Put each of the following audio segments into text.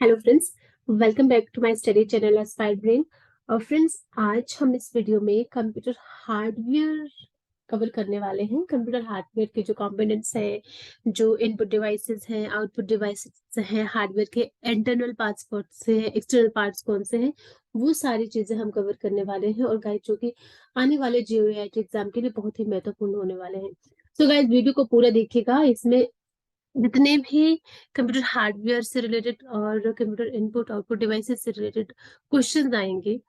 Hello friends, welcome back to my study channel aspire brain. और friends, आज हम इस वीडियो में कंप्यूटर हार्डवेयर कवर करने वाले हैं। कंप्यूटर हार्डवेयर के जो कंपोनेंट्स हैं, जो इनपुट डिवाइसेस हैं, आउटपुट डिवाइसेस हैं, हार्डवेयर के इंटरनल पार्ट्स कौन से हैं, एक्सटर्नल पार्ट्स कौन से हैं, वो सारी चीजें हम कवर करने वाले हैं। और गाइस, जो कि आने वाले जेईई एग्जाम के लिए बहुत ही महत्वपूर्ण होने वाले हैं। तो गाइस, वीडियो को पूरा देखिएगा। इसमें जितने भी कंप्यूटर हार्डवेयर से रिलेटेड और कंप्यूटर इनपुट आउटपुट डिवाइसेस से रिलेटेड क्वेश्चंस आएंगे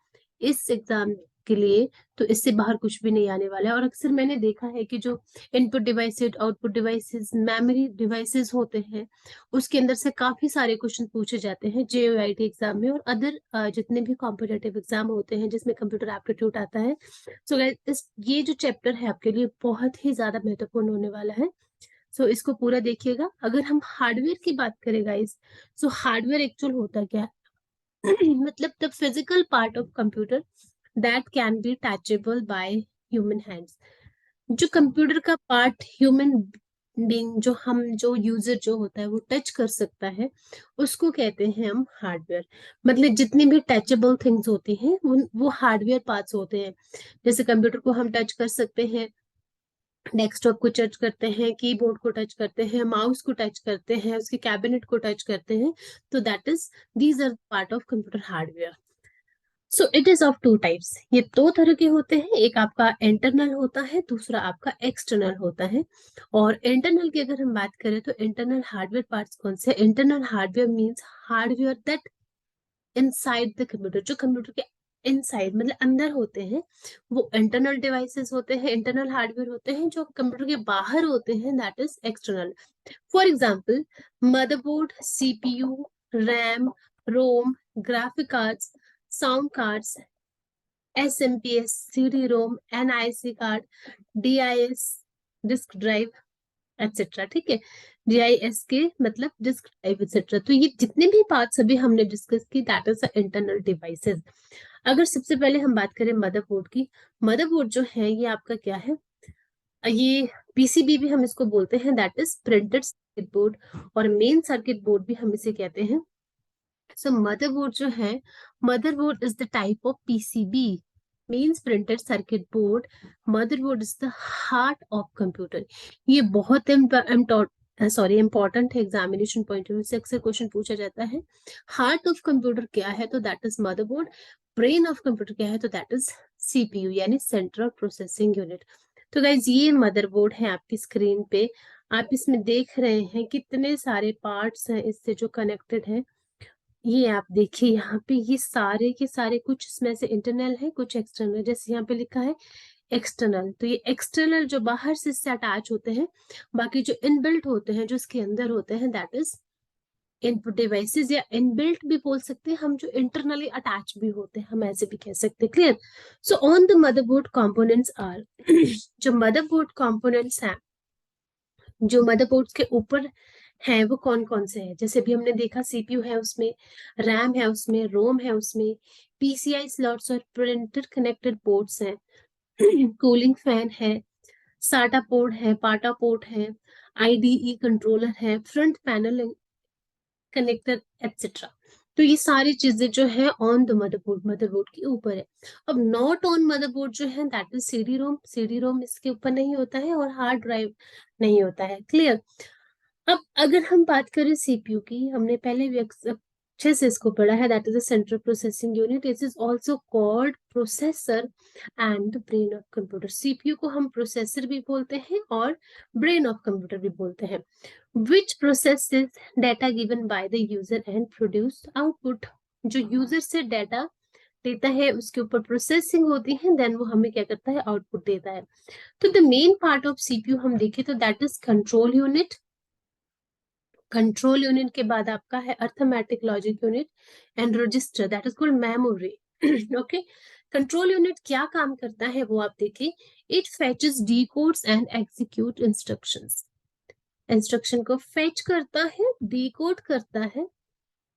इस एग्जाम के लिए, तो इससे बाहर कुछ भी नहीं आने वाला है। और अक्सर मैंने देखा है कि जो input devices, output devices, memory devices होते हैं, उसके अंदर से काफी सारे क्वेश्चन पूछे जाते हैं जेईई एग्जाम में और अदर जितने भी कॉम्पिटेटिव एग्जाम होते हैं जिसमें कंप्यूटर एप्टीट्यूड आता है। सो ये जो चैप्टर है आपके लिए बहुत ही ज्यादा महत्वपूर्ण होने वाला है। सो इसको पूरा देखिएगा। अगर हम हार्डवेयर की बात करें गाइस, सो हार्डवेयर एक्चुअल होता क्या है? मतलब the physical part of computer that can be touchable by human hands. जो कंप्यूटर का पार्ट ह्यूमन बीइंग, जो यूजर जो होता है वो टच कर सकता है, उसको कहते हैं हम हार्डवेयर। मतलब जितनी भी टचेबल थिंग्स होती हैं वो हार्डवेयर पार्ट्स होते हैं। जैसे कंप्यूटर को हम टच कर सकते हैं, डेस्कटॉप को टच करते हैं, कीबोर्ड को टच करते हैं, माउस को टच करते हैं, उसके कैबिनेट को टच करते हैं। तो that is these are part of computer hardware. So it is of two types. ये दो तरह के होते हैं, एक आपका इंटरनल होता है, दूसरा आपका एक्सटर्नल होता है। और इंटरनल की अगर हम बात करें तो इंटरनल हार्डवेयर पार्ट्स कौन से? Internal hardware means hardware that inside the computer, जो कंप्यूटर के इनसाइड मतलब अंदर होते हैं, वो इंटरनल डिवाइसेस होते हैं, इंटरनल हार्डवेयर होते हैं। जो कंप्यूटर के बाहर होते हैं that is external. For example, motherboard, CPU, RAM, ROM, graphic cards, sound cards, SMPS, CD ROM, NIC card, DIS, disk drive, etcetera. ठीक है, जीआईएस के मतलब डिस्क ड्राइव एक्सेट्रा। तो ये जितने भी पार्ट्स अभी हमने डिस्कस की दैट इज इंटरनल डिवाइसेस। अगर सबसे पहले हम बात करें मदरबोर्ड की, मदरबोर्ड जो है ये आपका क्या है? ये पीसीबी भी हम इसको बोलते हैं, that is printed circuit board, और मेन सर्किट बोर्ड भी हम इसे कहते हैं। सो मदरबोर्ड जो है, motherboard is the type of PCB, means printed circuit board. Motherboard is the heart of computer. ये बहुत इंपॉर्टेंट है, एग्जामिनेशन पॉइंट ऑफ व्यू से अक्सर क्वेश्चन पूछा जाता है। हार्ट ऑफ कंप्यूटर क्या है? तो that is motherboard. Brain of computer क्या है? तो दैट इज सीपीयू यानी सेंट्रल प्रोसेसिंग यूनिट। तो गाइज, ये मदरबोर्ड है आपकी स्क्रीन पे। आप इसमें देख रहे हैं कितने सारे पार्ट्स हैं इससे जो कनेक्टेड है। ये आप देखिए यहाँ पे, ये सारे के सारे, कुछ इसमें से इंटरनल है, कुछ एक्सटर्नल। जैसे यहाँ पे लिखा है एक्सटर्नल, तो ये एक्सटर्नल जो बाहर से इससे अटैच होते हैं। बाकी जो इनबिल्ट होते हैं, जो इसके अंदर होते हैं, दैट इज इनपुट डिवाइसेस, या इनबिल्ट भी बोल सकते हैं हम, जो इंटरनली अटैच भी होते हैं, हम ऐसे भी कह सकते हैं। Clear? So on the motherboard components are जो मदरबोर्ड कंपोनेंट्स हैं, जो मदरबोर्ड के ऊपर हैं, वो कौन कौन से हैं? जैसे भी हमने देखा, सीपीयू है उसमें, रैम है उसमें, रोम है उसमें, पीसीआई स्लॉट्स और प्रिंटर कनेक्टेड पोर्ट्स हैं, कूलिंग फैन है, साटा पोर्ट है, पाटा पोर्ट है, आईडीई कंट्रोलर है, फ्रंट पैनल कनेक्टर एक्सेट्रा। तो ये सारी चीजें जो है ऑन द मदरबोर्ड, मदरबोर्ड के ऊपर है। अब नॉट ऑन मदरबोर्ड जो है that is CD ROM. CD ROM इसके ऊपर नहीं होता है और हार्ड ड्राइव नहीं होता है। क्लियर? अब अगर हम बात करें सीपीयू की, हमने पहले भी अच्छे से इसको पढ़ा है, that is a central processing unit. It is also called processor and brain of computer. CPU को हम प्रोसेसर भी बोलते हैं और ब्रेन ऑफ कंप्यूटर भी बोलते हैं। Which processes data given by the user and produce output. जो यूजर से डेटा देता है उसके ऊपर प्रोसेसिंग होती है, देन वो हमें क्या करता है? आउटपुट देता है। तो the main part of CPU हम देखें तो that is control unit. Control unit के बाद आपका है arithmetic logic unit and register, that is called memory. Okay, control unit क्या काम करता है वो आप देखिए। It फेचेस, डिकोड्स and execute instructions. Instruction को फेच करता है, डिकोड करता है,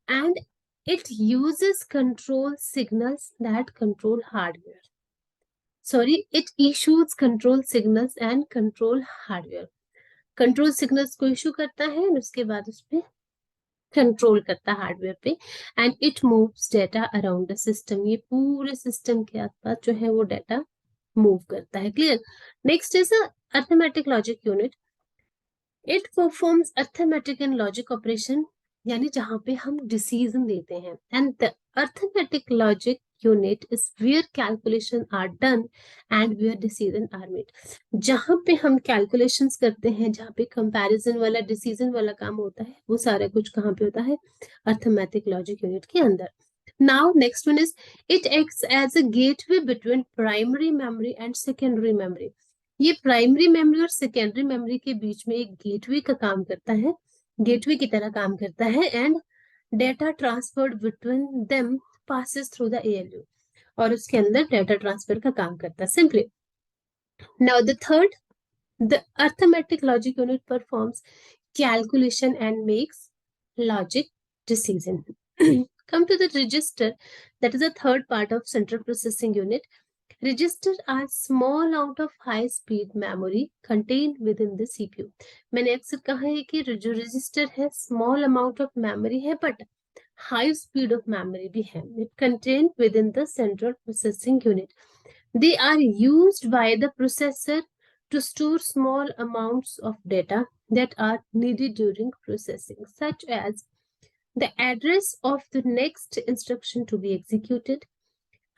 and it uses control signals that control hardware. Sorry, it issues control signals and control hardware. Control signals को इशू करता है और उसके बाद उस पर कंट्रोल करता है हार्डवेयर पे, and it moves data around the system. ये पूरे सिस्टम के आसपास जो है वो डेटा मूव करता है। Clear? Next is arithmetic logic unit. It performs arithmetic and logic operation, यानी जहां पे हम डिसीजन देते हैं। And the arithmetic logic unit is where calculation are done and where decision are made. जहां पे हम कैलकुलेशंस करते हैं, जहां पे कंपैरिजन वाला डिसीजन वाला काम होता है, वो सारा कुछ कहाँ पे होता है? अर्थमेटिक लॉजिक यूनिट के अंदर। Now next one is it acts as a gateway between primary memory and secondary memory. ये प्राइमरी मेमोरी और सेकेंडरी मेमोरी के बीच में एक गेटवे का काम करता है, गेटवे की तरह काम करता है। And data transferred between them passes through the ALU, और उसके अंदर डेटा ट्रांसफर का काम करता है simply. Now the third, the arithmetic logic unit performs calculation and makes logic decision. Come to the register, that is the third part of central processing unit. Registers are small amount of high speed memory contained within the CPU. मैंने अक्सर कहा है कि जो register है small amount of memory है but high speed of memory भी है. It contained within the central processing unit. They are used by the processor to store small amounts of data that are needed during processing, such as the address of the next instruction to be executed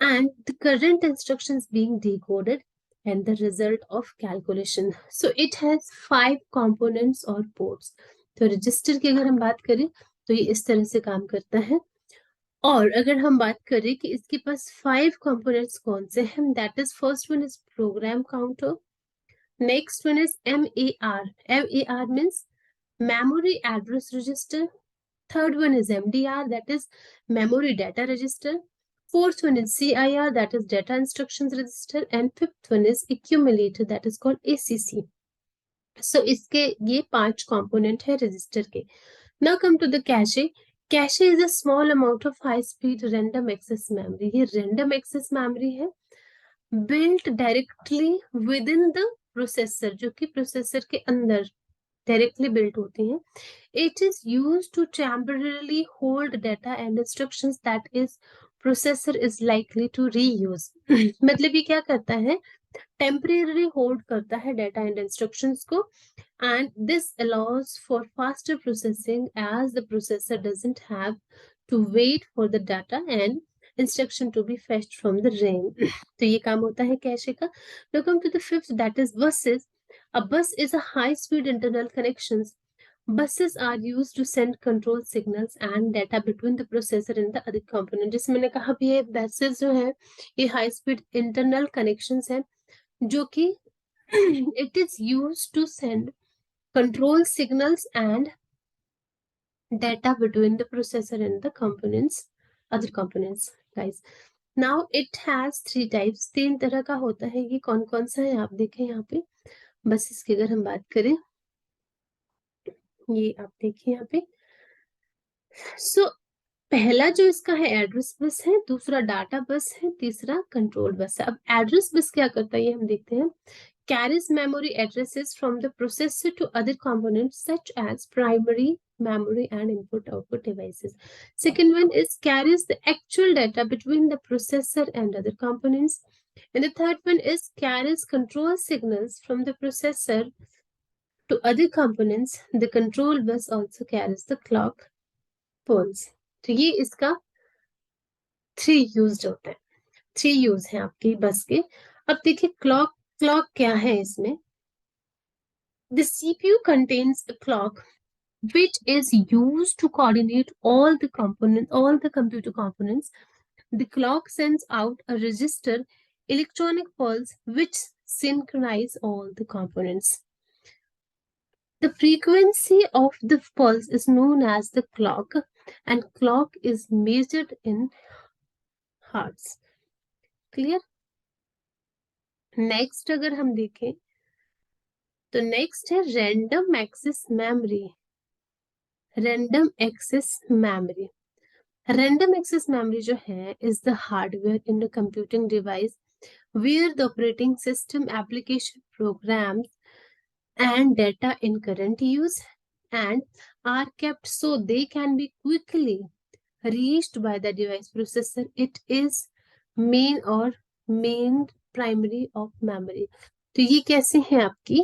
and the current instructions being decoded and the result of calculation. So it has 5 components or ports. तो register की अगर हम बात करें तो ये इस तरह से काम करता है। और अगर हम बात करें कि इसके पास 5 components कौन से हैं, that is first one is program counter, next one is MAR. MAR means memory address register. Third one is MDR, that is memory data register. Fourth one is CIR, that is data instructions register. And fifth one is accumulator, that is called ACC. So इसके ये 5 component है register के. Now come to the cache. Cache is a small amount of high speed random access memory. ये random access memory है built directly within the processor, जो कि processor के अंदर directly built होती हैं. It is used to temporarily hold data and instructions that is processor is likely to reuse. मतलब ये क्या करता है? Temporarily hold करता है data and instructions को, and this allows for faster processing as the processor doesn't have to wait for the data and instruction to be fetched from the RAM. तो ये काम होता है कैशे का. Now come to the fifth, that is buses. A bus is a high-speed internal connections. Buses are used to send control signals and data between the processor and the other component. जैसे मैंने कहा भी ये buses जो है ये high speed internal connections हैं जो कि it is used to send control signals and data between the processor and the components, other components. Guys, now it has 3 types. 3 तरह का होता है. ये कौन कौन सा है आप देखें यहाँ पे buses की अगर हम बात करें, ये आप देखिए यहाँ पे. सो पहला जो इसका है एड्रेस बस है, दूसरा डाटा बस है, तीसरा कंट्रोल बस है. अब एड्रेस बस क्या करता है ये हम देखते हैं. Carries memory addresses from the processor to other components such as primary memory and input-output devices. Second one is carries the actual data between the processor and other components. And the third one is carries control signals from the processor to other components. The control bus also carries the clock pulse. तो ये इसका 3 use होता है. 3 use है आपकी बस के. अब देखिए क्लॉक क्या है इसमें. The CPU contains a clock which is used to coordinate all the computer components. The clock sends out a register electronic pulse which synchronize all the components. The frequency of the pulse is known as the clock, and clock is measured in hertz. Clear? Next अगर हम देखें तो next है random access memory. Random access memory. Random access memory जो है is the hardware in the computing device where the operating system, application, programs and data in current use and are kept so they can be quickly reached by the device processor. It is main or main primary of memory. तो ये कैसे हैं आपकी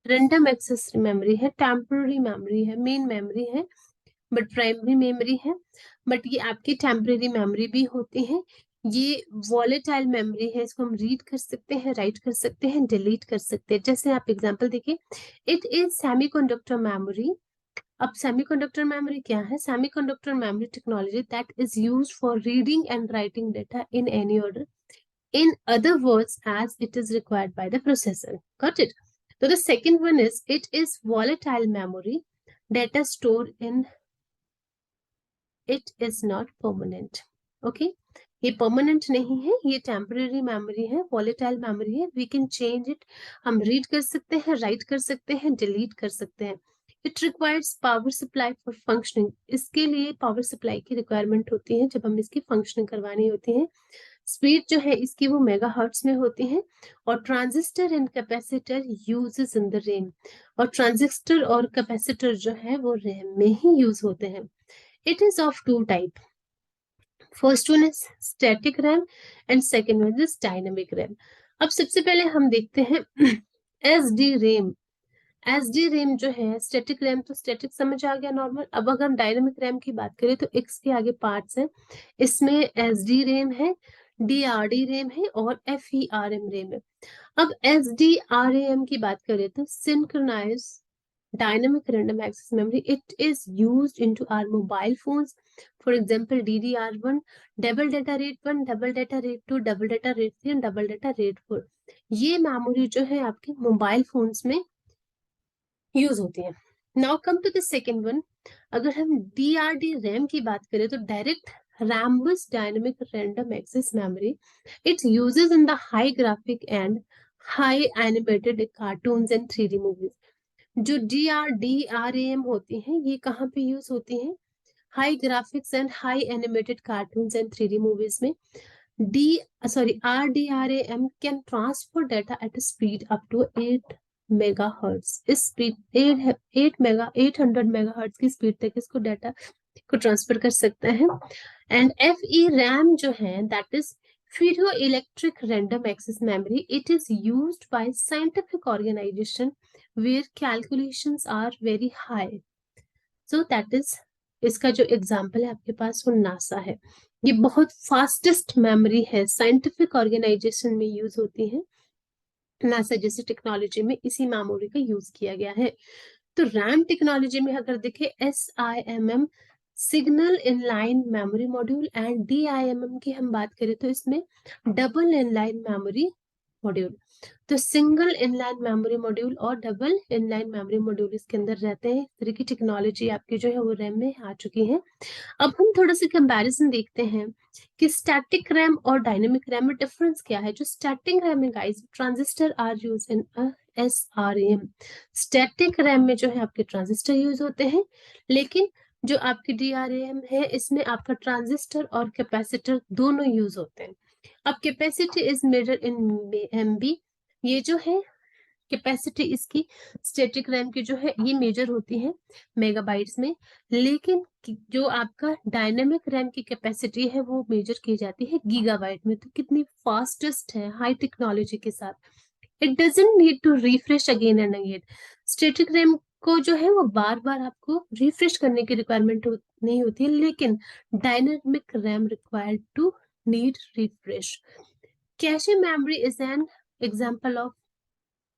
random access memory है, temporary memory है, main memory है but primary memory है, but ये आपकी टेम्पररी मेमोरी भी होती है। ये वॉलेटाइल मेमोरी है, इसको हम रीड कर सकते हैं, राइट कर सकते हैं, डिलीट कर सकते हैं। जैसे आप एग्जांपल देखिए, इट इज सेमीकंडक्टर मेमोरी। अब सेमीकंडक्टर मेमोरी क्या है? Semiconductor memory technology that is used for reading and writing data in any order, in other words as it is required by the processor. Got it? So the second one is it is volatile memory, data stored in it is not permanent. Okay, ये permanent नहीं है, ये temporary memory है, volatile memory है, we can change it, हम read कर सकते हैं, write कर सकते हैं, delete कर सकते हैं। It requires power supply for functioning, इसके लिए power supply की requirement होती है जब हम इसकी functioning करवानी होती है। स्पीड जो है इसकी वो मेगाहर्ट्ज में होती है, और transistor and capacitor uses in the RAM, और ट्रांजिस्टर और कैपेसिटर जो है वो रैम में ही यूज होते हैं। It is of two type, first one is static RAM and second one is dynamic RAM. अब सबसे पहले हम देखते हैं S D RAM. S D RAM जो है, स्टैटिक रैम तो स्टैटिक समझ आ गया नॉर्मल। अब अगर हम डायनेमिक रैम की बात करें तो एक्स के आगे पार्ट्स हैं, इसमें एस डी रैम है, DRD रैम है और FERM रैम है। अब SDRAM की बात करें तो synchronize dynamic random access memory, it is used into our mobile phones, for example DDR1, double data rate 1, double data rate 2, double data rate 3 and double data rate 4। ये memory जो है आपके मोबाइल फोन्स में use होती है। Now come to the second one, अगर हम DRD RAM की बात करें तो direct Rambus Dynamic Random Access Memory. It uses in the high graphic and high animated cartoons and 3D movies. जो DRDRAM होती हैं ये कहाँ पे यूज होती हैं? High graphics and high animated cartoons and 3D movies में। RDRAM can transfer data at a speed up to 8 megahertz. इस स्पीड 800 मेगाहर्ट्ज की स्पीड तक इसको डाटा को ट्रांसफर कर सकते हैं। एंड FERAM जो है that is Video Electric Random Access Memory. It is used by scientific organization where calculations are very high. So that is, इसका जो एग्जाम्पल है आपके पास वो नासा है। ये बहुत फास्टेस्ट मेमोरी है, साइंटिफिक ऑर्गेनाइजेशन में यूज होती है, नासा जैसी टेक्नोलॉजी में इसी मेमोरी का यूज किया गया है। तो रैम टेक्नोलॉजी में अगर देखें SIMM, signal inline memory module, and DIMM की हम बात करें तो इसमें डबल इनलाइन मेमोरी मॉड्यूल। तो सिंगल इनलाइन मेमोरी मॉड्यूल और डबल इनलाइन मेमोरी मॉड्यूल इसके अंदर रहते हैं। इस तरह की टेक्नोलॉजी आपकी जो है वो रैम में आ चुकी है। अब हम थोड़ा सा कंपैरिजन देखते हैं कि स्टैटिक रैम और डायनेमिक रैम में डिफरेंस क्या है। जो स्टैटिक रैम है guys, transistor are use in SRAM। Static RAM में जो है आपके ट्रांजिस्टर यूज होते हैं, लेकिन जो आपकी DRAM है इसमें आपका ट्रांजिस्टर और कैपेसिटर दोनों यूज होते हैं। अब capacity is measure in MB, ये जो है कैपेसिटी इसकी स्टैटिक रैम की जो है ये मेजर होती है मेगाबाइट्स में, लेकिन जो आपका डायनेमिक रैम की कैपेसिटी है वो मेजर की जाती है गीगाबाइट में। तो कितनी फास्टेस्ट है हाई टेक्नोलॉजी के साथ। It doesn't need to refresh again and again. Static RAM को जो है वो बार बार आपको रिफ्रेश करने की रिक्वायरमेंट नहीं होती है, लेकिन dynamic RAM required to need refresh. Cache memory is an example of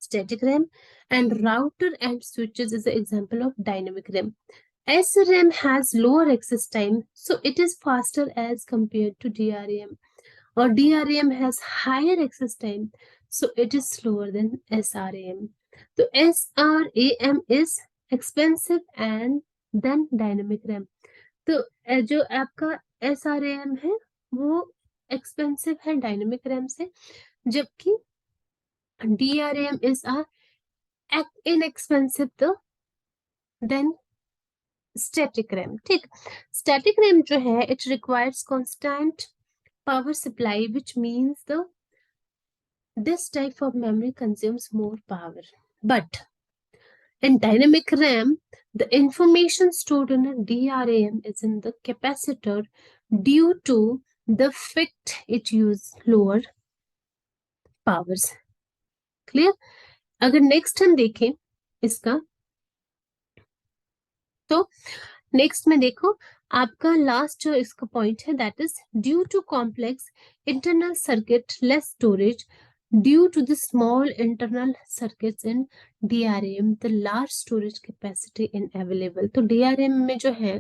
static RAM, and router and switches is an example of dynamic RAM. SRAM has lower access time, so it is faster as compared to DRAM, or DRAM has higher access time, so it is slower than SRAM. So SRAM is expensive and then dynamic RAM. तो जो आपका SRAM है वो expensive है dynamic RAM से, जबकि DRAM is a inexpensive then static RAM. ठीक, static RAM जो है it requires constant power supply which means the this type of memory consumes more power, but In dynamic RAM, the information stored in a DRAM is in the capacitor due to the fact it uses lower powers. Clear? अगर next हम देखें इसका, तो next में देखो आपका last जो इसका पॉइंट है, that is due to complex internal circuit less storage due to the small internal circuits in DRAM the large storage capacity in available. तो DRAM में जो है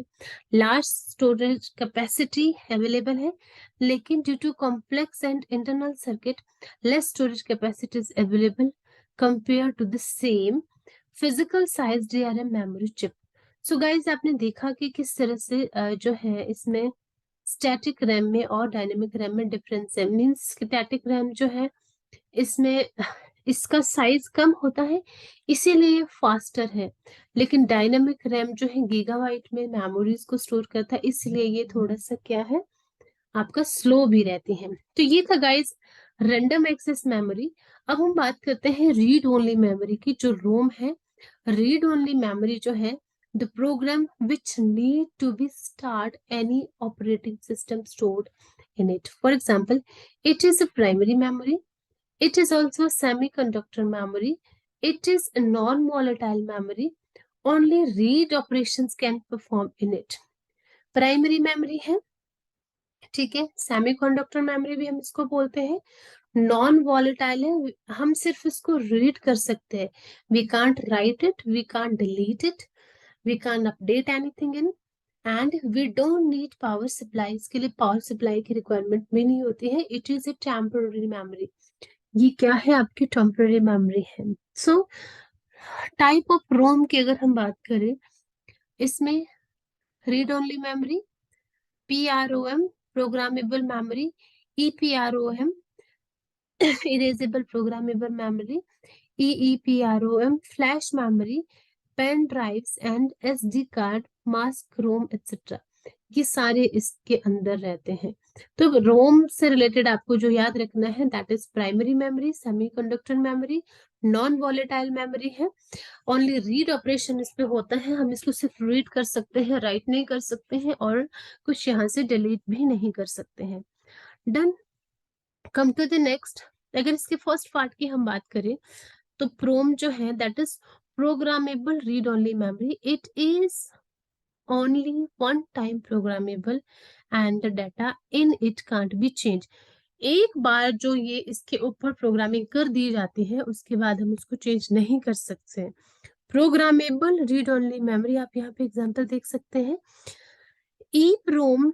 लार्ज स्टोरेज कैपेसिटी अवेलेबल है, लेकिन due to complex and internal circuit less storage capacity is available compare to the same physical size DRAM memory chip. So guys आपने देखा कि किस तरह से जो है इसमें स्टैटिक रैम में और डायनेमिक रैम में डिफरेंस है। मींस स्टैटिक रैम जो है इसमें इसका साइज कम होता है, इसीलिए फास्टर है, लेकिन डायनेमिक रैम जो है गीगाबाइट में मेमोरीज को स्टोर करता है, इसलिए ये थोड़ा सा क्या है आपका स्लो भी रहती है। तो ये था गाइज रैंडम एक्सेस मेमोरी। अब हम बात करते हैं रीड ओनली मेमोरी की, जो रोम है। रीड ओनली मेमोरी जो है the program which need to be start any operating system stored in it. For example, it is a primary memory. It is also a semiconductor memory. It is a non-volatile memory. Only read operations can perform in it. Primary memory है, ठीक है, semiconductor memory भी हम इसको बोलते हैं, non volatile है, हम सिर्फ इसको रीड कर सकते हैं, we can't write it, we can't delete it, we can't update anything in, and we don't need power supply। इसके लिए पावर सप्लाई की रिक्वायरमेंट भी नहीं होती है। It is a temporary memory. ये क्या है आपकी टेम्पररी मेमोरी है। सो टाइप ऑफ रोम की अगर हम बात करें, इसमें read only memory, PROM programmable memory, EPROM erasable programmable memory, EEPROM flash memory, pen drives and SD card, mask, ROM etcetera, ये सारे इसके अंदर रहते हैं। तो रोम से रिलेटेड आपको जो याद रखना है, that is primary memory, semiconductor memory, non volatile memory है। ओनली रीड ऑपरेशन इस पे होता है, हम इसको सिर्फ रीड कर सकते हैं, राइट नहीं कर सकते हैं, और कुछ यहाँ से डिलीट भी नहीं कर सकते हैं। Done. Come to the next. अगर इसके फर्स्ट पार्ट की हम बात करें, तो प्रोम जो है that is programmable read only memory. It is only one time programmable and the data in it can't be changed। एक बार जो ये इसके ऊपर प्रोग्रामिंग कर दी जाती है, उसके बाद हम उसको चेंज नहीं कर सकते। प्रोग्रामेबल रीड ओनली मेमोरी, आप यहाँ पे एग्जांपल देख सकते हैं, EEPROM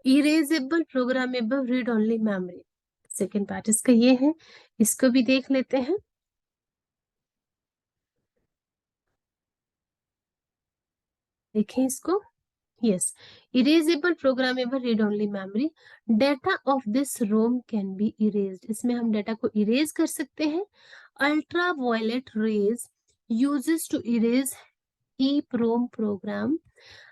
erasable programmable read only memory. Second part इसका ये है, इसको भी देख लेते हैं। देखें इसको, yes, erasable programmable read only memory, data of this ROM can be erased। इसमें हम डाटा को इरेज कर सकते हैं। ultraviolet rays uses to erase EEPROM program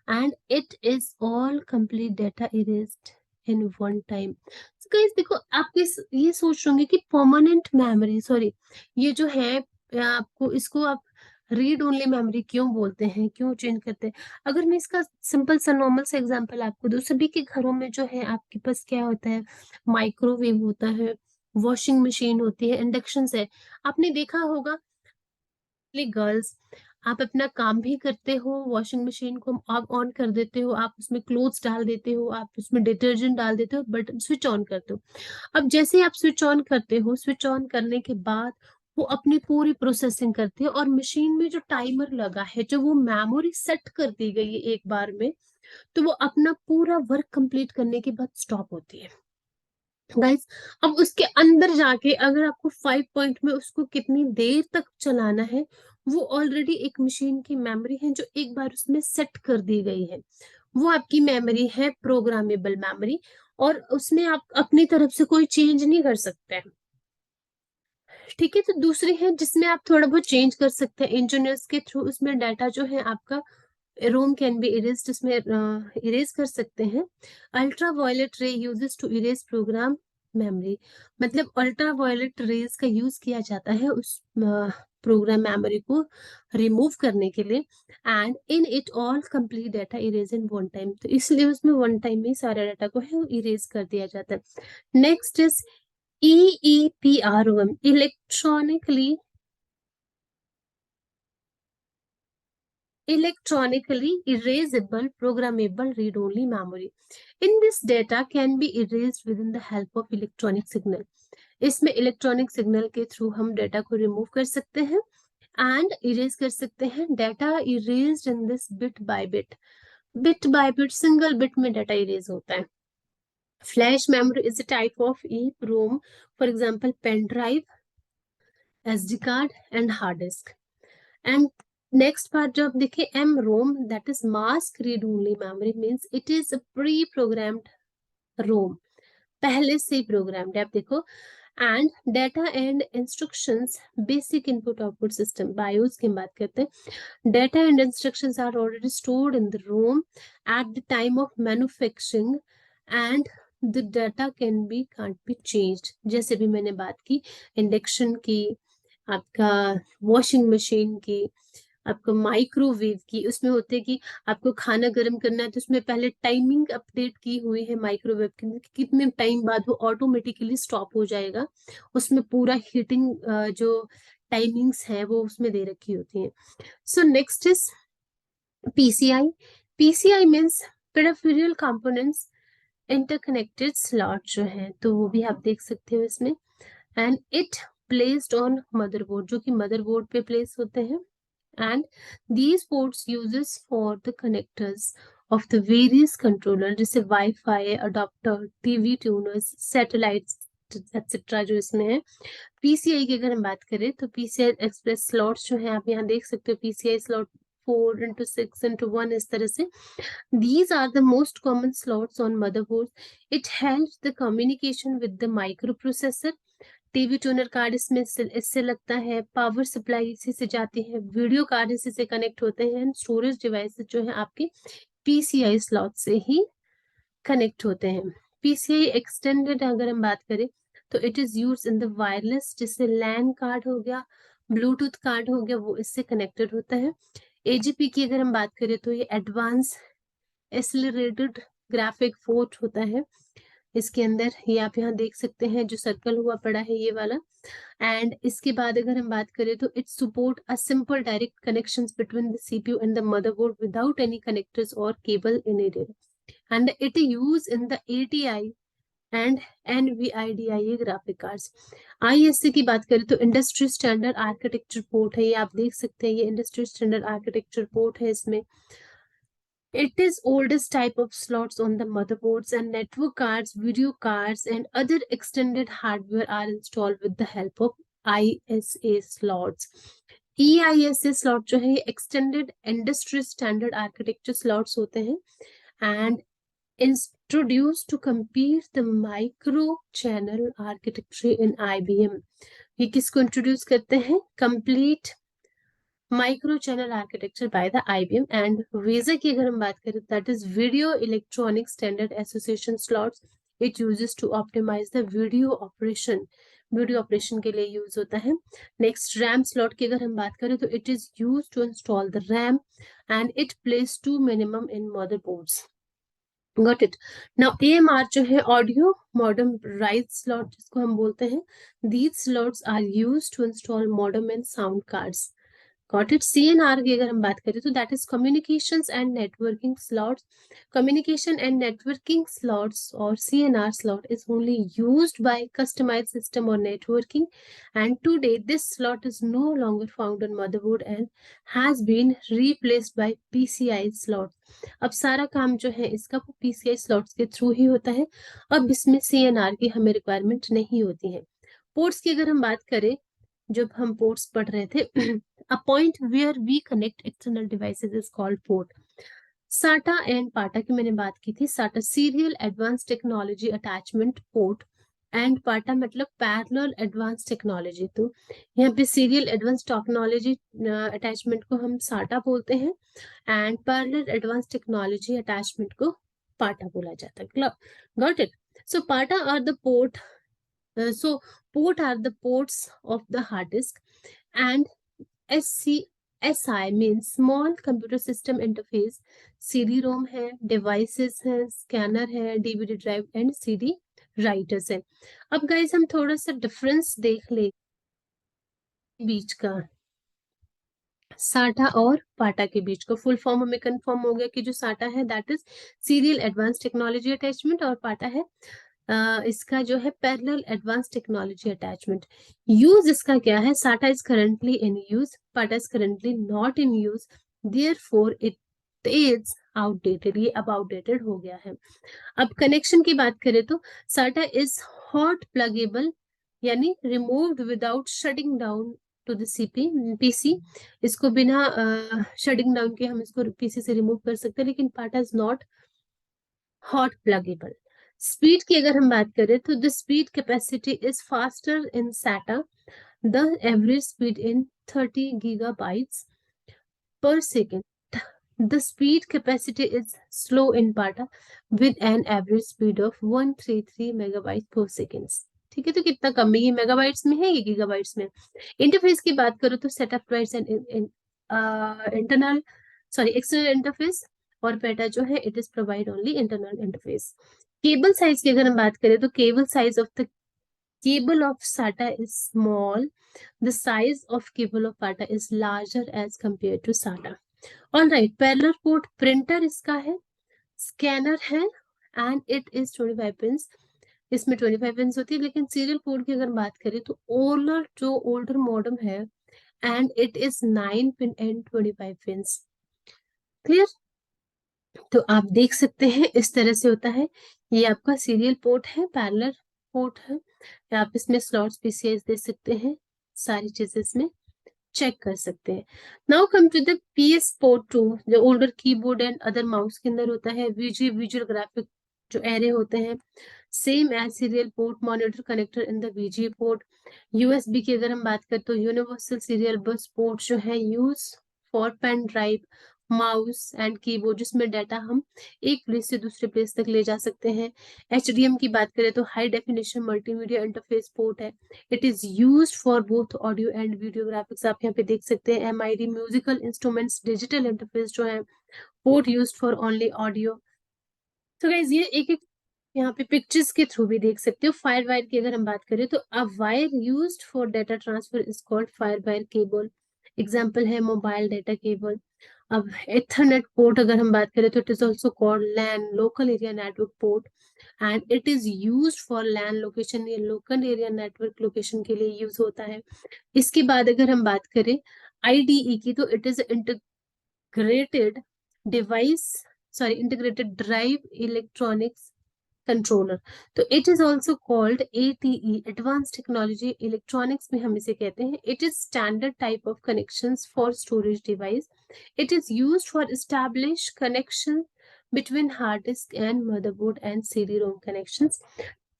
and it is all complete data erased in one time। So guys देखो, आप ये सोच रहे होंगे कि परमानेंट मेमोरी, सॉरी, ये जो है आपको इसको आप रीड ओनली मेमोरी क्यों बोलते हैं, क्यों चेंज करते हैं। अगर मैं इसका सिंपल सा नॉर्मल सा एग्जांपल आपको दूं, सभी के घरों में जो है आपके पास क्या होता है, माइक्रोवेव होता है, वॉशिंग मशीन होती है, इंडक्शन है। आपने देखा होगा गर्ल्स, आप अपना काम भी करते हो, वॉशिंग मशीन को आप ऑन कर देते हो, आप उसमें क्लोथ्स डाल देते हो, आप उसमें डिटर्जेंट डाल देते हो, बटन स्विच ऑन करते हो। अब जैसे आप स्विच ऑन करते हो, स्विच ऑन करने के बाद वो अपनी पूरी प्रोसेसिंग करती है, और मशीन में जो टाइमर लगा है, जो वो मेमोरी सेट कर दी गई है एक बार में, तो वो अपना पूरा वर्क कंप्लीट करने के बाद स्टॉप होती है गाइस। अब उसके अंदर जाके अगर आपको 5 पॉइंट में उसको कितनी देर तक चलाना है, वो ऑलरेडी एक मशीन की मेमोरी है जो एक बार उसमें सेट कर दी गई है, वो आपकी मेमोरी है, प्रोग्रामेबल मेमोरी, और उसमें आप अपनी तरफ से कोई चेंज नहीं कर सकते हैं। ठीक है, तो दूसरी है जिसमें आप थोड़ा बहुत चेंज कर सकते हैं इंजीनियर्स के थ्रू, उसमें डाटा जो है आपका रोम कैन बी इरेज्ड, इसमें इरेज कर सकते हैं। Ultraviolet ray uses to erase program memory, मतलब अल्ट्रा वायलेट रेज का यूज किया जाता है उस प्रोग्राम मेमोरी को रिमूव करने के लिए, and in it all complete data erase in one time. तो इसलिए उसमें वन टाइम में सारा डाटा को है इरेज कर दिया जाता है। Next is EEPROM, electronically erasable programmable read-only memory. In this, data can be erased within the help of electronic signal. इसमें इलेक्ट्रॉनिक सिग्नल के थ्रू हम डाटा को रिमूव कर सकते हैं एंड इरेज कर सकते हैं। Data erased in this bit by bit, bit by bit, single bit में डाटा इरेज होता है। Flash memory is a type of EEPROM, for example pen drive, SD card and hard disk. And next part जो आप देखिए MROM, that is mask read only memory, means it is a pre programmed ROM, पहले से ही programmed है। आप देखो, and data and instructions, basic input output system, BIOS की बात करते हैं। Data and instructions are already stored in the ROM at the time of manufacturing and the data can be can't be changed. जैसे भी मैंने बात की induction की, आपका वॉशिंग मशीन की, आपको माइक्रोवेव की, उसमें होते हैं कि आपको खाना गर्म करना है तो उसमें पहले टाइमिंग अपडेट की हुई है माइक्रोवेव के अंदर, कितने टाइम बाद वो ऑटोमेटिकली स्टॉप हो जाएगा, उसमें पूरा हीटिंग जो टाइमिंग्स है वो उसमें दे रखी होती है। So next is PCI। PCI means peripheral components interconnected slot जो है, तो वो भी आप देख सकते हो इसमें। And it placed on motherboard, जो कि मदरबोर्ड पे प्लेस होते हैं, and these ports uses for the connectors of the various controller, जैसे wifi, adopter, TV tuners, satellites etcetera जो इसमें है। PCI की अगर हम बात करें तो PCI एक्सप्रेस स्लॉट्स जो है आप यहाँ देख सकते हो, PCI स्लॉट 4x6x1 इस तरह से। These are the most common slots on motherboards. It helps the communication with the microprocessor. TV tuner card इसमें इससे लगता है, पावर सप्लाई इसी से जाती है, वीडियो कार्ड इसी से कनेक्ट होते हैं, स्टोरेज डिवाइसेस जो है आपके PCI स्लॉट से ही कनेक्ट होते हैं। PCI एक्सटेंडेड अगर हम बात करें तो it is use in the wireless, जैसे लैन कार्ड हो गया, ब्लूटूथ कार्ड हो गया, वो इससे कनेक्टेड होता है। AGP की अगर हम बात करें तो ये एडवांस एक्सेलरेटेड ग्राफिक पोर्ट होता है, इसके अंदर ये आप यहाँ देख सकते हैं जो सर्कल हुआ पड़ा है ये वाला। एंड इसके बाद अगर हम बात करें तो it support a simple direct connections between the CPU and the motherboard without any connectors और cable needed, and it use in the ATI and NVIDIA graphic cards. ISA की बात करें तो इंडस्ट्री स्टैंडर्ड आर्किटेक्चर पोर्ट है, ये आप देख सकते हैं, ये इंडस्ट्री स्टैंडर्ड आर्किटेक्चर पोर्ट है इसमें। It is oldest type of slots on the motherboards, and network cards, video cards, and other extended hardware are installed with the help of ISA slots. EISA slot जो है extended industry standard architecture slots होते हैं and introduced to compete the micro channel architecture in IBM. ये किसको introduce करते हैं? Complete micro channel architecture by the IBM। And VESA की अगर हम बात करें, that is video electronic standard association slots. It uses to optimise the video operation के लिए यूज होता है। नेक्स्ट रैम स्लॉट की अगर हम बात करें तो it is use to install the RAM and it place 2 minimum in motherboards. Got it. Now AMR जो है ऑडियो मॉडर्न राइट स्लॉट जिसको हम बोलते हैं, these slots are use to install modern and sound cards. Got it. CNR की अगर हम बात करें तो that is communications and networking slots. Communication and networking slots or CNR slot is only used by customized system or networking, and today this slot is no longer found on motherboard and has been replaced by PCI slots. अब सारा काम जो है इसका वो PCI slots के through ही होता है, अब इसमें CNR की हमें रिक्वायरमेंट नहीं होती है। पोर्ट्स की अगर हम बात करें, जब हम पोर्ट्स पढ़ रहे थे, a point where we connect external devices is called port. SATA and PATA की मैंने बात की थी। SATA Serial Advanced Technology Attachment Port and पाटा मतलब पैरेलल एडवांस टेक्नोलॉजी। तो यहाँ पे सीरियल एडवांस टेक्नोलॉजी अटैचमेंट को हम साटा बोलते हैं and parallel advance technology attachment को पाटा बोला जाता है। Got it. So PATA are the port, so port are the ports of the hard disk and SI means small computer system interface. CD-ROM है, devices है, scanner है, DVD drive and CD writers है। अब guys हम थोड़ा सा difference देख ले बीच का, साटा और पाटा के बीच का। फुल फॉर्म हमें कंफर्म हो गया कि जो साटा है that is serial advance technology attachment, और पाटा है इसका जो है parallel advance technology attachment. Use इसका क्या है? साटा इज करेंटली इन यूज, पाटा is currently not in use, therefore it is outdated. ये अब आउटडेटेड हो गया है। अब कनेक्शन की बात करें तो साटा इज हॉट प्लगेबल, यानी removed without shutting down to the PC. इसको बिना शटिंग डाउन के हम इसको पीसी से रिमूव कर सकते हैं, लेकिन पाटा is not hot pluggable. Speed की अगर हम बात करें तो the speed capacity is faster in SATA, the average speed in 30 gigabytes per second. The speed capacity is slow in PATA with an average speed of 133 megabytes per second. ठीक है, तो कितना कम है ये? मेगाबाइट्स में है, ये गीगाबाइट्स में। इंटरफेस की बात करो तो setup provides an internal external interface, और पेटा जो है it is provide only internal interface. Cable size की अगर हम बात करें तो cable size of the cable of SATA is small. The size of cable of PATA is larger as compared to SATA. All right, parallel port printer इसका है, scanner है, and it is 25 pins. इसमें 25 pins होती है, लेकिन serial port की अगर बात करें तो ओल्डर मॉडल है, and it is 9 pin and 25 pins. Clear? तो आप देख सकते हैं इस तरह से होता है। ये आपका सीरियल पोर्ट है, पैरेलल पोर्ट है, आप इसमें स्लॉट्स पीसीआई दे सकते हैं, सारी चीजें इसमें चेक कर सकते हैं। Now come to the PS port 2, जो older keyboard and other mouse के अंदर होता है। विजुअल ग्राफिक जो एरे होते हैं, same as serial port, monitor connector in the VGA port. USB की अगर हम बात करें तो यूनिवर्सल सीरियल बस पोर्ट जो है use for pen drive, mouse and keyboard, जिसमें डाटा हम एक प्लेस से दूसरे प्लेस तक ले जा सकते हैं। HDM की बात करें तो high definition multimedia interface port है। It is used for both audio and video graphics. आप यहाँ पे देख सकते हैं MID musical instruments digital interface जो है, port used for only audio. तो गाइस ये एक एक यहाँ पे पिक्चर्स के थ्रू भी देख सकते हो। फायर वायर की अगर हम बात करें तो a wire used for data transfer is called fire wire cable. Example है मोबाइल डाटा केबल। अब एथरनेट पोर्ट अगर हम बात करें तो it is also called LAN, local area network port, and it is used for LAN location, ये local area network location के लिए यूज होता है। इसके बाद अगर हम बात करें IDE की तो it is integrated device integrated drive electronics controller. तो it is also called ATE, advance technology electronics में हम इसे कहते हैं। It is standard type of connections for storage device. It is used for establish connection between hard disk and motherboard and CD-ROM connections.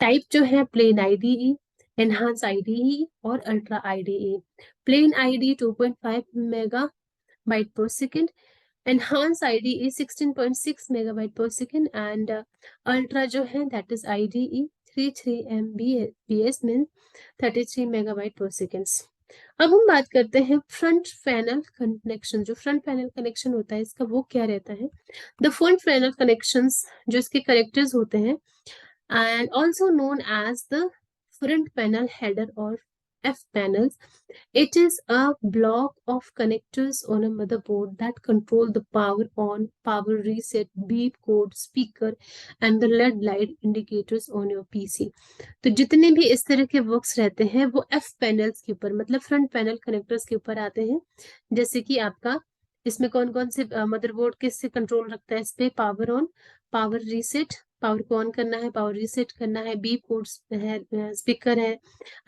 Type जो है plain IDE, enhance IDE और ultra IDE। Plain IDE 2.5 megabyte per second, enhanced IDE 16.6 megabyte per second, and ultra जो है that is IDE 33 Mbps means 33 megabyte per second। अब हम बात करते हैं फ्रंट पैनल कनेक्शन। जो फ्रंट पैनल कनेक्शन होता है इसका वो क्या रहता है? द फ्रंट पैनल कनेक्शंस जो इसके करेक्टर्स होते हैं, and also known as the front panel header or F panels. It is a block of connectors on a motherboard that control the power on, power reset, beep code, speaker and the LED light indicators on your PC. तो जितने भी इस तरह के works रहते हैं वो F panels के ऊपर, मतलब फ्रंट पैनल कनेक्टर्स के ऊपर आते हैं। जैसे कि आपका इसमें कौन कौन से मदरबोर्ड किससे कंट्रोल रखता है? इस पे power on, power reset, power को ऑन करना है, पावर रीसेट करना है, बीप कोड है, स्पीकर है,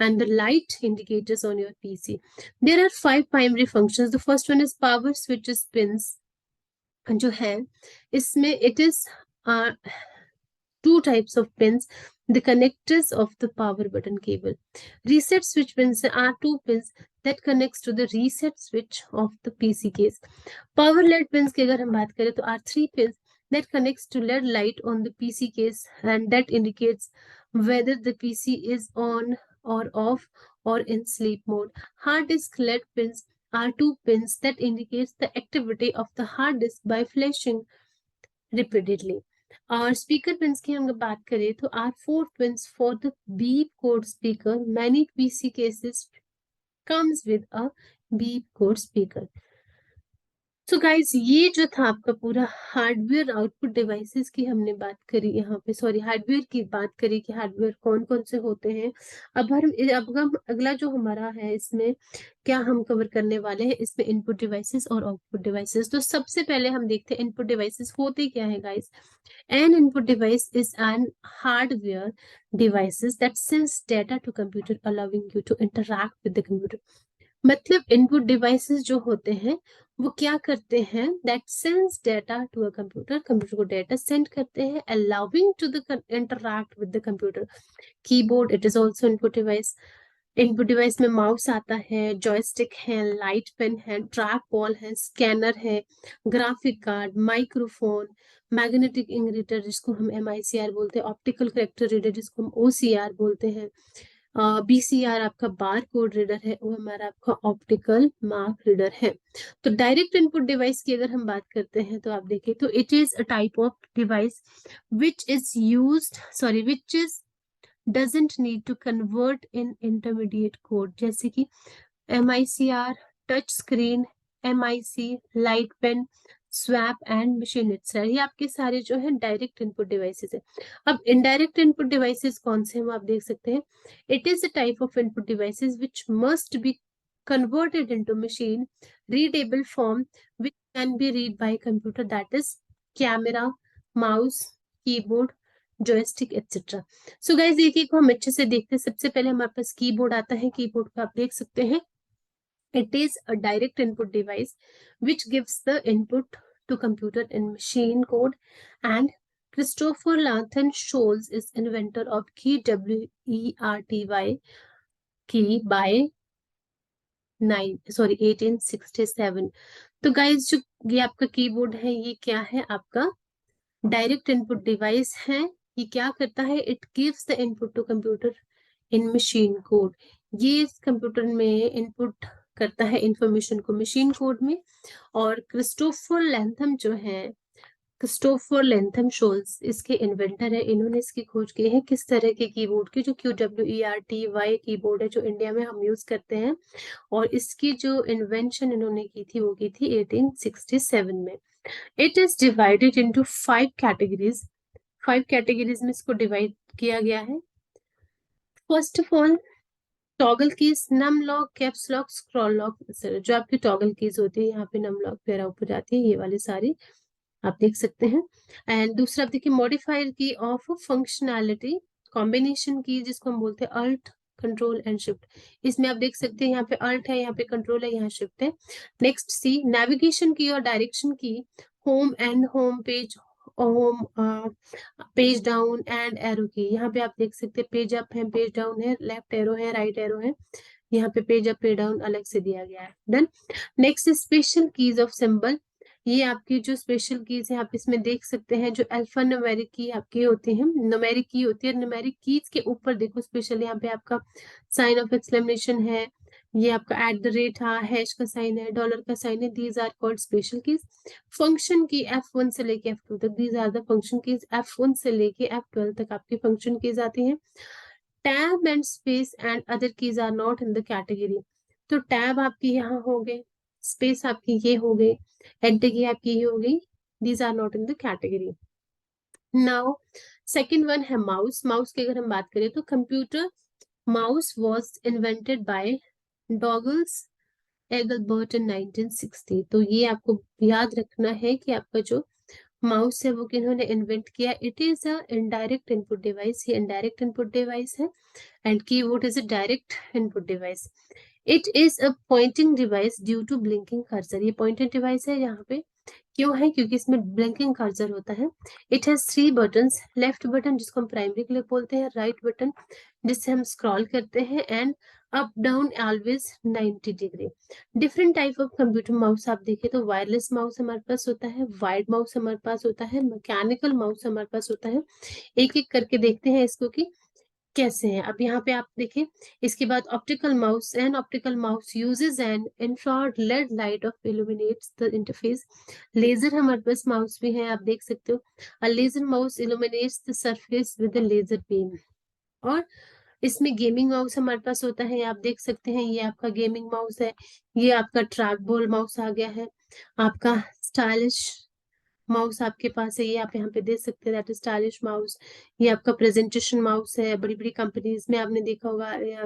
and the light indicators on your PC. There are 5 primary functions. The first one is power switches pins जो है इसमें it is 2 types of pins, the connectors of the power button cable. Reset switch pins are 2 pins that connects to the reset switch of the PC case. Power LED pins की अगर हम बात करें तो are 3 pins that connects to LED light on the PC case and that indicates whether the PC is on or off or in sleep mode. Hard disk LED pins are two pins that indicates the activity of the hard disk by flashing repeatedly. और speaker pins की हम बात करें तो are four pins for the beep code speaker. Many PC cases comes with a beep code speaker. So guys ये जो था आपका पूरा हार्डवेयर आउटपुट डिवाइसेस की हमने बात करी यहाँ पे, सॉरी हार्डवेयर की बात करी कि हार्डवेयर कौन कौन से होते हैं. अब हम अगला जो हमारा है इसमें क्या हम कवर करने वाले हैं, इसमें इनपुट डिवाइसेस और आउटपुट डिवाइसेस. तो सबसे पहले हम देखते हैं इनपुट डिवाइसेस होते क्या है guys. An input device is an hardware devices that sends data to computer allowing you to interact with the computer. मतलब इनपुट डिवाइसेस जो होते हैं वो क्या करते हैं, that sends data to a computer, computer को डेटा सेंड करते हैं, allowing to the interact with the computer. Keyboard it is also input device. Input device में माउस आता है, जॉयस्टिक है, लाइट पेन है, ट्रैक बॉल है, स्कैनर है, graphic card, microphone, magnetic ink reader जिसको हम MICR बोलते हैं, ऑप्टिकल करेक्टर रीडर जिसको हम OCR बोलते हैं, BCR आपका बार कोड रीडर है, वो हमारा आपका ऑप्टिकल मार्क रीडर है. तो डायरेक्ट इनपुट डिवाइस की अगर हम बात करते हैं तो आप देखिए तो it is a type of device which is used, sorry which is doesn't need to convert in intermediate code, जैसे कि MICR, touch screen, MIC, light pen, swap and machine itself. ये आपके सारे जो है डायरेक्ट इनपुट डिवाइसेस है. अब indirect input devices कौन से हैं आप देख सकते हैं. It is a type of input devices which must be converted into machine readable form which can be read by computer, that is camera, mouse, keyboard, joystick etc. So guys एक एक को हम अच्छे से देखते हैं. सबसे पहले हमारे पास कीबोर्ड आता है. कीबोर्ड को आप देख सकते हैं. It is a direct input device which gives the input to computer in machine code, and Christopher Lantham Scholes is inventor of KWERTY key by 1867. तो गाइज जो ये आपका कीबोर्ड है ये क्या है, आपका डायरेक्ट इनपुट डिवाइस है. ये क्या करता है, it gives the input to computer in machine code. ये कंप्यूटर में इनपुट करता है इंफॉर्मेशन को मशीन कोड में. और क्रिस्टोफर लैंथम जो है, क्रिस्टोफर लैंथम शोल्स इसके इन्वेंटर है. इन्होंने इसकी खोज की है किस तरह के कीबोर्ड की, जो QWERTY कीबोर्ड है जो इंडिया में हम यूज करते हैं. और इसकी जो इन्वेंशन इन्होंने की थी वो की थी 1867 में. It is divided into 5 categories. 5 categories में इसको डिवाइड किया गया है. First of all toggle keys, num lock, caps lock, scroll lock. जो आपकी टॉगल कीज होती है यहाँ पे नम लॉक वगैरह ऊपर जाती है, ये वाली सारी आप देख सकते हैं. एंड दूसरा आप देखिए मॉडिफायर की ऑफ फंक्शनैलिटी, कॉम्बिनेशन की जिसको हम बोलते हैं अल्ट, कंट्रोल एंड शिफ्ट. इसमें आप देख सकते हैं यहाँ पे अल्ट है, यहाँ पे कंट्रोल है, यहाँ शिफ्ट है. नेक्स्ट सी नेविगेशन की और डायरेक्शन की, home and home page, home page down and arrow की. यहाँ पे आप देख सकते हैं पेज अप है, पेज डाउन है, लेफ्ट एरो है, राइट एरो है. यहाँ पे पेज अप पेज डाउन अलग से दिया गया है. Then next special keys of symbol. ये आपकी जो स्पेशल कीज है आप इसमें देख सकते हैं, जो अल्फा न्यूमेरिक की आपकी होती है, न्यूमेरिक की होती है. न्यूमेरिक कीज के ऊपर देखो स्पेशल यहाँ पे आपका साइन ऑफ एक्सक्लेमेशन है, ये आपका @ हैश का साइन है, डॉलर का साइन है. These are called special keys. Function key F1 से लेके F2 तक, these are the function keys. F1 से लेके F12 तक आपकी फंक्शन कीज आती हैं. Tab and space and other keys are not in the category. तो टैब आपकी यहाँ हो गए, स्पेस आपकी ये हो गई, एंटर की आपकी ये हो गई. These are not in the category. Now second one है माउस. माउस की अगर हम बात करें तो computer mouse was invented by Douglas Engelbart in 1960. तो ये आपको याद रखना है कि आपका जो माउस है वो किन्होंने इन्वेंट किया. It is a indirect input device. ये इनडायरेक्ट इनपुट डिवाइस है. And keyboard is a direct input device. It is a pointing device due to blinking cursor. ये पॉइंटिंग डिवाइस है यहाँ पे क्यों है, क्योंकि इसमें ब्लिंकिंग कर्सर होता है. It has 3 buttons. Left button जिसको हम प्राइमरी क्लिक बोलते हैं, राइट बटन जिससे हम स्क्रॉल करते हैं, and up down always 90 degree. Different type of computer mouse आप देखें तो वायरलेस माउस हमारे पास होता है, वाइड माउस हमारे पास होता है, मैकेनिकल माउस हमारे पास होता है. एक एक करके देखते हैं इसको कि कैसे हैं। अब यहाँ पे आप देखें, इसके बाद optical mouse, and optical mouse uses an infrared LED light of illuminates the interface. Laser हमारे पास माउस भी है, आप देख सकते हो। A laser mouse illuminates the surface with a laser beam. और इसमें गेमिंग माउस हमारे पास होता है, आप देख सकते हैं, ये आपका गेमिंग माउस है। ये आपका ट्रैक बॉल माउस आ गया है। आपका स्टाइलिश माउस आपके पास है, ये आप यहाँ पे देख सकते हैं, दैट इज स्टाइलिश माउस। ये आपका प्रेजेंटेशन माउस है। बड़ी बड़ी कंपनीज में आपने देखा होगा, या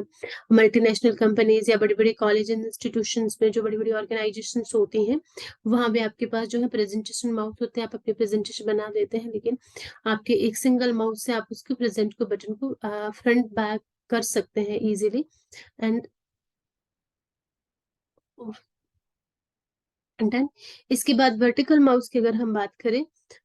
मल्टीनेशनल कंपनीज या बड़ी बड़ी कॉलेज इंस्टीट्यूशंस में जो बड़ी बड़ी ऑर्गेनाइजेशन होती हैं, वहां पे आपके पास जो है प्रेजेंटेशन माउस होते हैं। आप अपने प्रेजेंटेशन बना देते हैं, लेकिन आपके एक सिंगल माउस से आप उसके प्रेजेंट को बटन को फ्रंट बैक कर सकते हैं इजीली। And done. इसके बाद वर्टिकल माउस की अगर हम बात करें,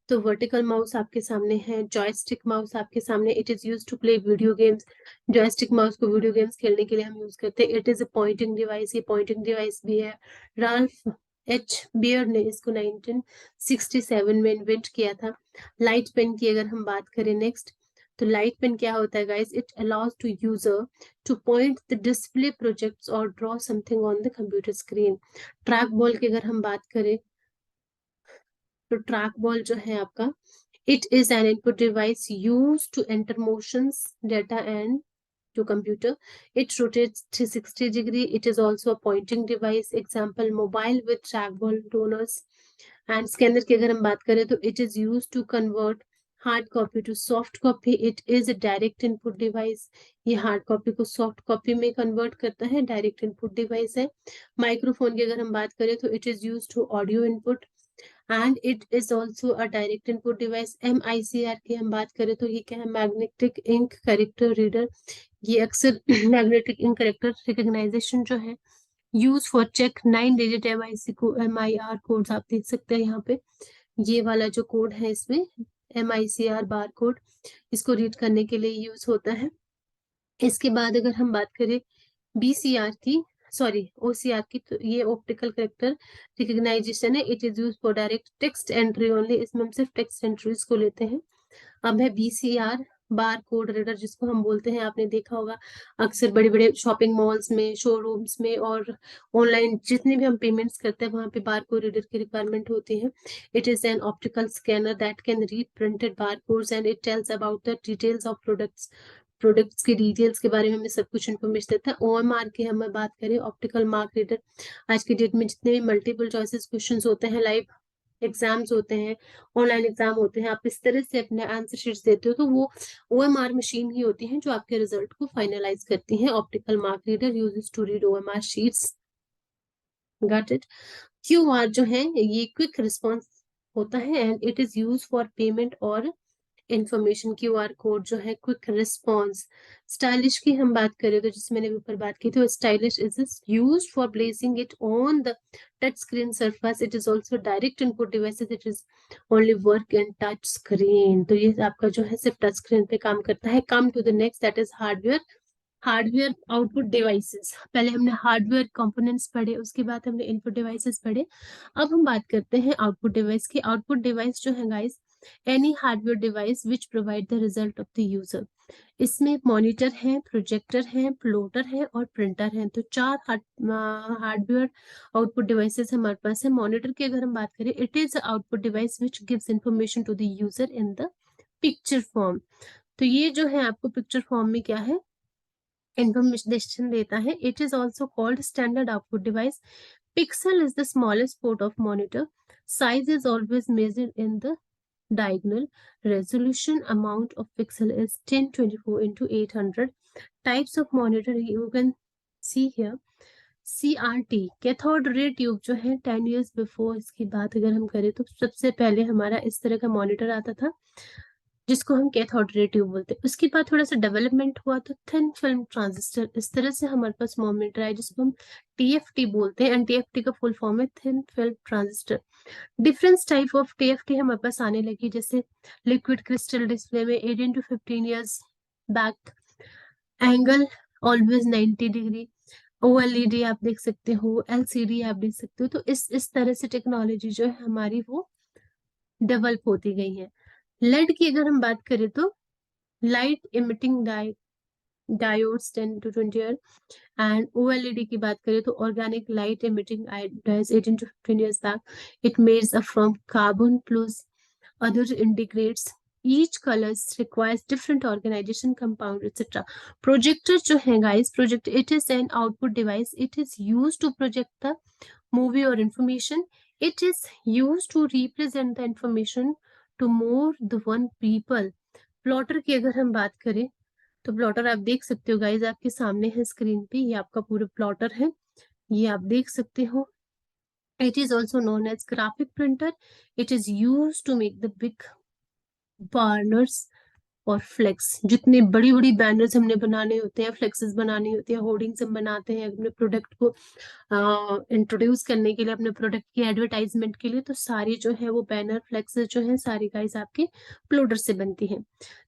तो वर्टिकल माउस आपके सामने है। जॉयस्टिक माउस आपके सामने, it is use to play video games. Joystick mouse को वीडियो गेम्स खेलने के लिए हम यूज करते हैं। It is a pointing device, ये पॉइंटिंग डिवाइस भी है। राल्फ एच बियर ने इसको 1967 में इन्वेंट किया था। लाइट पेन की अगर हम बात करें नेक्स्ट, तो लाइट पेन क्या होता है guys? It allows to user to point the display projects और draw something on the computer screen. Track ball की अगर हम बात करें, तो ट्रैक बॉल जो है आपका, it is an input device use to enter motions data and to computer. It rotates 360 degree. It is also a pointing device. Example, mobile with trackball donors. And scanner की अगर हम बात करें, तो it is used to convert hard copy to soft copy. It is a direct input device. ये hard copy को soft copy में convert करता है, direct input device है। माइक्रोफोन की अगर हम बात करें, तो it is used to audio input and it is also a direct input device. MICR की हम बात करें, तो ये क्या है? Magnetic ink character reader. ये अक्सर मैग्नेटिक इंक कैरेक्टर रिकॉग्नाइजेशन जो है, use for cheque 9 digit MIC को MIR कोड्स आप देख सकते हैं यहाँ पे। ये वाला जो कोड है इसमें MICR बार कोड, इसको रीड करने के लिए यूज होता है। इसके बाद अगर हम बात करें BCR की, सॉरी OCR की, तो ये ऑप्टिकल कैरेक्टर रिकॉग्नाइजेशन है। It is use for direct text entry only. इसमें हम सिर्फ टेक्स्ट एंट्रीज को लेते हैं। अब है BCR बार कोड रीडर, जिसको हम बोलते हैं, आपने देखा होगा अक्सर बड़े बड़े शॉपिंग मॉल्स में, शोरूम्स में, और ऑनलाइन जितने भी हम पेमेंट्स करते हैं वहां पे बार कोड रीडर की रिक्वायरमेंट होती है। It is an optical scanner that can read printed bar codes and it tells about the details of products की डिटेल्स के बारे में हमें सब कुछ इन्फॉर्मेशन देता है। OMR की हम बात करें, ऑप्टिकल मार्क रीडर, आज की डेट में जितने भी मल्टीपल चॉइसेस क्वेश्चन होते हैं, लाइव एग्जाम्स होते हैं, ऑनलाइन एग्जाम होते हैं, आप इस तरह से अपने आंसर शीट्स देते हो, तो वो OMR मशीन ही होती है जो आपके रिजल्ट को फाइनलाइज करती है। Optical mark reader uses to read OMR sheets. Got it. QR जो है ये क्विक रिस्पॉन्स होता है and it is use for payment और इंफॉर्मेशन। QR कोड जो है क्विक रिस्पॉन्स। स्टाइलिश की हम बात करें, तो जिसमें मैंने ऊपर बात की थी, stylish is used for placing it on the touch screen surface. It is also direct input devices. It is only work in touch screen. तो ये आपका जो है सिर्फ टच स्क्रीन पे काम करता है। Come to the next, that is hardware. Hardware output devices, पहले हमने हार्डवेयर कंपोनेंट्स पढ़े, उसके बाद हमने इनपुट डिवाइसेस पढ़े। अब हम बात करते हैं आउटपुट डिवाइस की। आउटपुट डिवाइस जो है guys, any hardware device which provide the result of the user. इसमें मॉनिटर है, प्रोजेक्टर है, प्लॉटर है और प्रिंटर है। तो चार हार्डवेयर आउटपुट डिवाइसेस हमारे पास है। मॉनिटर की अगर हम बात करें, it is output device which gives information to the user in the picture form. तो ये जो है आपको पिक्चर फॉर्म में क्या है, इंफॉर्मेशन देता है। It is also called standard output device. Pixel is the smallest port of monitor. Size is always measured in the diagonal. Resolution amount of pixel is 1024 into 800. Types of monitor you can see here. CRT cathode ray tube जो है 10 years before, इसकी बात अगर हम करें, तो सबसे पहले हमारा इस तरह का मॉनिटर आता था जिसको हम कैथोड रे ट्यूब बोलते हैं। उसके बाद थोड़ा सा डेवलपमेंट हुआ तो थिन फिल्म ट्रांजिस्टर, इस तरह से हमारे पास मॉनिटर आया जिसको हम TFT बोलते हैं। एंड TFT का फुल फॉर्म है thin film transistor. Different type of TFT हमारे पास आने लगी, जैसे लिक्विड क्रिस्टल डिस्प्ले में 18 to 15 years back, angle always 90 degree, OLED आप देख सकते हो, LCD आप देख सकते हो। तो इस तरह से टेक्नोलॉजी जो है हमारी वो डेवलप होती गई है। लेड की अगर हम बात करें, तो light emitting diode diodes 10 to 20 year, and OLED की बात करें तो organic light emitting diodes 18 to 15 years back. It made up from carbon plus other integrates. Each colors requires different organization compound etc. Projector जो है guys, projector it is an output device. It is used to project the movie or information. It is used to represent the information to more the one people. Plotter की अगर हम बात करें तो plotter आप देख सकते हो गाइज, आपके सामने है स्क्रीन पे, ये आपका पूरा प्लॉटर है, ये आप देख सकते हो. It is also known as graphic printer. It is use to make the big banners और फ्लेक्स. जितने बड़ी बड़ी बैनर्स हमने बनाने होते हैं, फ्लेक्सेस बनानी होती है, होर्डिंग्स हम बनाते हैं अपने प्रोडक्ट को इंट्रोड्यूस करने के लिए, अपने प्रोडक्ट की एडवर्टाइजमेंट के लिए, तो सारी जो है वो बैनर फ्लेक्सेस जो है सारी गाइस आपके प्लोडर से बनती हैं.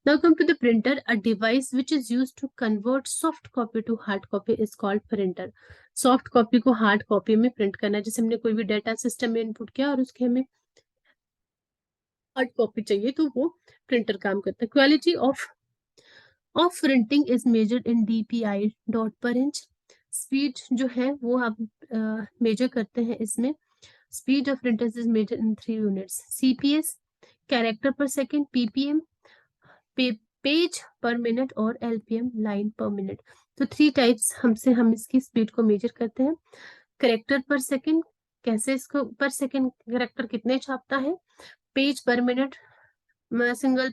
Now come to the printer. A device which is use to convert soft copy to hard copy is called printer. Soft copy को हार्ड कॉपी में प्रिंट करना, जैसे हमने कोई भी डाटा सिस्टम में इनपुट किया और उसके हमें हार्ड कॉपी चाहिए तो वो प्रिंटर काम करता है. Quality of printing is measured in DPI dot per inch. Speed जो है वो आप मेजर करते हैं इसमें. Speed of printers is measured in 3 units. CPS character per second, PPM page per minute और LPM लाइन पर मिनट. तो 3 types हम इसकी स्पीड को मेजर करते हैं. कैरेक्टर पर सेकेंड, कैसे इसको पर सेकेंड कैरेक्टर कितने छापता है. Page per minute, single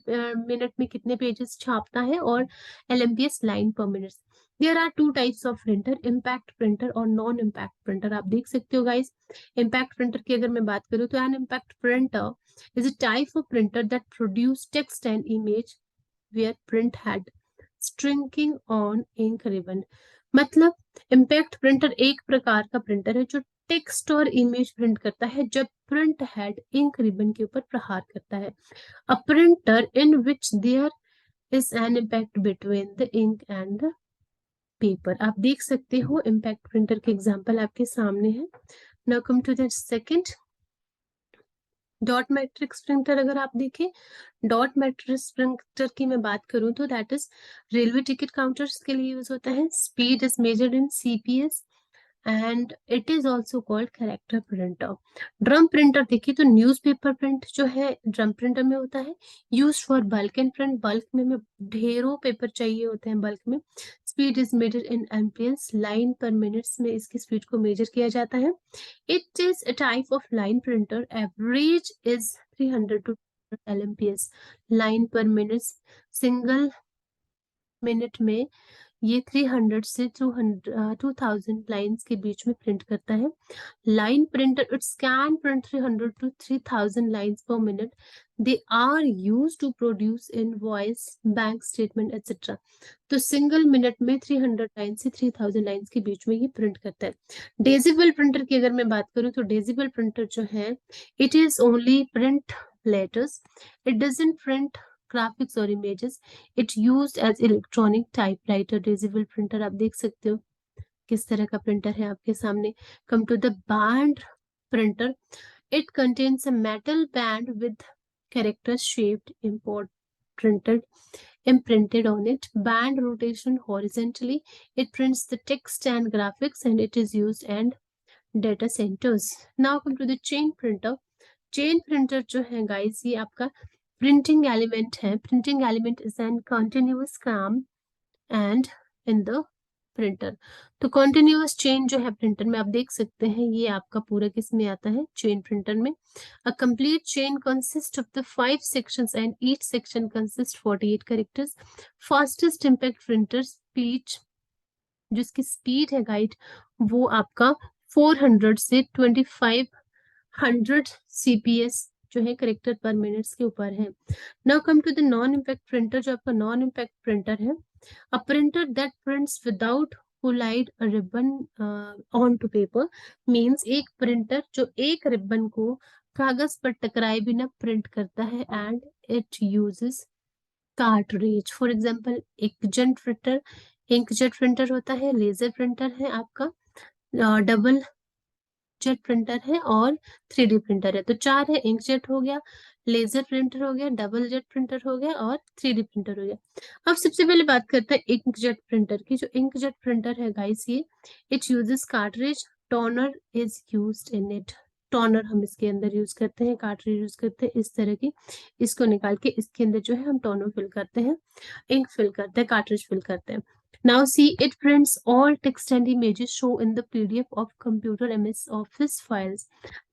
minute में कितने पेजेस छापता है. और LMPS line per minute. There are 2 types of printer, impact printer और नॉन इम्पैक्ट प्रिंटर. आप देख सकते हो गाइस, इम्पैक्ट प्रिंटर की अगर मैं बात करूँ तो an impact printer is a type of printer that produce text and image where print had strinking on ink ribbon. मतलब इम्पैक्ट प्रिंटर एक प्रकार का प्रिंटर है जो टेक्स्ट और इमेज प्रिंट करता है जब प्रिंट हेड इंक रिबन के ऊपर प्रहार करता है. A printer in which there is an impact between the ink and the paper. आप देख सकते हो इम्पैक्ट प्रिंटर के एग्जांपल आपके सामने है. Now come to the second, dot matrix printer. अगर आप देखें डॉट मैट्रिक्स प्रिंटर की मैं बात करूं तो that is railway ticket counters के लिए यूज होता है. Speed is measured in CPS and it is also called character printer. Drum printer देखिए तो न्यूज़पेपर प्रिंट जो है ड्रम प्रिंटर में होता है. Use for bulk and print, bulk में हमें ढेरों पेपर चाहिए होते हैं बल्क में. स्पीड इज मेजर्ड इन एम्पियंस, लाइन पर मिनट्स में इसकी स्पीड को मेजर किया जाता है. It is a type of line printer. Average is 300 to LMPS line per minute. Single minute में ये 300 से 2000 लाइन्स के बीच में प्रिंट करता है. Line printer it's can print 300 to 3000 lines per minute. They are use to produce invoice, bank statement etcetera. तो single minute में 300 लाइन से 3000 लाइन्स के बीच में ये प्रिंट करता है. डेजिबल प्रिंटर की अगर मैं बात करूं तो डेजिबल प्रिंटर जो है it is only print letters. It doesn't print graphics और images. It used as electronic typewriter. Visible printer आप देख सकते हो किस तरह का प्रिंटर है आपके सामने. Come to the band printer. It contains a metal band with characters shaped imprinted on it. Band rotation horizontally. It prints the text and graphics and it is used and data centers. Now come to the chain printer. Chain printer जो है guys ये आपका printing element है. Printing element is an continuous काम and in the printer. तो continuous chain जो है printer में आप देख सकते हैं ये आपका पूरा किस में आता है, चेन प्रिंटर में. A complete chain consist of the 5 sections and each section consist 48 characters. Fastest impact printer speed, जिसकी स्पीड है गाइड वो आपका 400 से 2500 CPS जो है करेक्टर पर मिनट्स के ऊपर है. Now come to the non impact printer. जो आपका नॉन इम्पैक्ट प्रिंटर है, a printer that prints without collide a ribbon on to paper. Means एक प्रिंटर जो एक रिबन को कागज पर टकराए बिना प्रिंट करता है and it uses cartridge. For example inkjet printer, inkjet printer होता है. लेजर प्रिंटर है आपका डबल इंकजेट प्रिंटर है और 3D प्रिंटर है। तो 4 है, इंकजेट हो गया, लेजर प्रिंटर हो गया, डबल जेट प्रिंटर हो गया और 3D प्रिंटर हो गया। अब सबसे पहले बात करते हैं इंकजेट प्रिंटर की। जो इंकजेट प्रिंटर है गाइस, ये it uses cartridge, toner is used in it. Toner हम इसके अंदर यूज करते हैं, कार्ट्रिज यूज करते हैं इस तरह की। इसको निकाल के इसके अंदर जो है हम टोनर फिल करते हैं, इंक फिल करते हैं, कार्ट्रिज फिल करते हैं। Now see, it prints all text and images show in the PDF of computer MS Office files.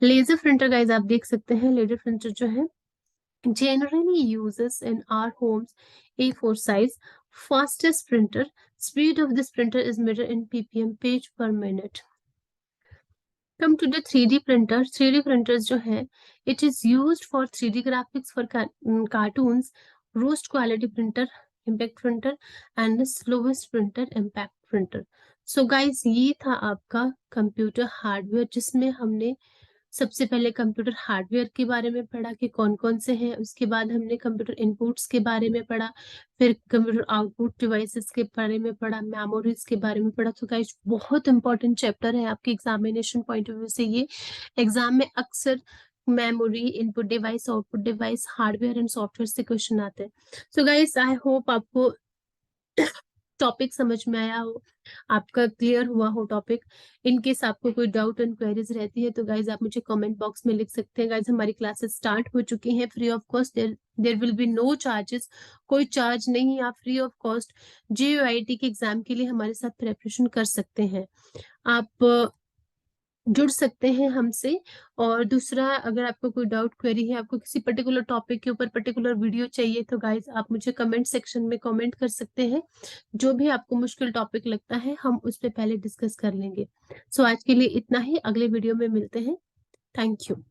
Laser printer guys आप देख सकते हैं, laser printer जो है generally uses in our homes A4 size, fastest printer. Speed of this printer is measured in ppm page per minute. Come to the 3D printer. 3D printers जो है it is used for 3D graphics for cartoons, roast quality printer, impact printer and the slowest printer, impact printer. So guys, ये था आपका computer hardware, जिसमें हमने सबसे पहले computer hardware के बारे में पढ़ा कि कौन कौन से हैं। उसके बाद हमने कंप्यूटर इनपुट्स के बारे में पढ़ा, फिर कंप्यूटर आउटपुट डिवाइसेस के बारे में पढ़ा, मेमोरीज के बारे में पढ़ा। तो गाइस बहुत इंपॉर्टेंट चैप्टर है आपके एग्जामिनेशन पॉइंट ऑफ व्यू से। ये एग्जाम में अक्सर memory, input device, output device, hardware and software से क्वेश्चन आते हैं। सो गाइस आई होप आपको टॉपिक समझ में आया हो, आपका क्लियर हुआ हो टॉपिक। इन केस आपको कोई डाउट एंड क्वेरीज रहती है तो गाइज आप मुझे कमेंट बॉक्स में लिख सकते हैं। गाइज हमारी क्लासेस स्टार्ट हो चुकी हैं free of cost, there will be no charges, कोई चार्ज नहीं, आप फ्री ऑफ कॉस्ट JUIT के एग्जाम के लिए हमारे साथ प्रेपरेशन कर सकते हैं। आप जुड़ सकते हैं हमसे। और दूसरा, अगर आपको कोई डाउट क्वेरी है, आपको किसी पर्टिकुलर टॉपिक के ऊपर पर्टिकुलर वीडियो चाहिए, तो गाइज आप मुझे कमेंट सेक्शन में कमेंट कर सकते हैं। जो भी आपको मुश्किल टॉपिक लगता है हम उस पर पहले डिस्कस कर लेंगे। सो आज के लिए इतना ही, अगले वीडियो में मिलते हैं। Thank you.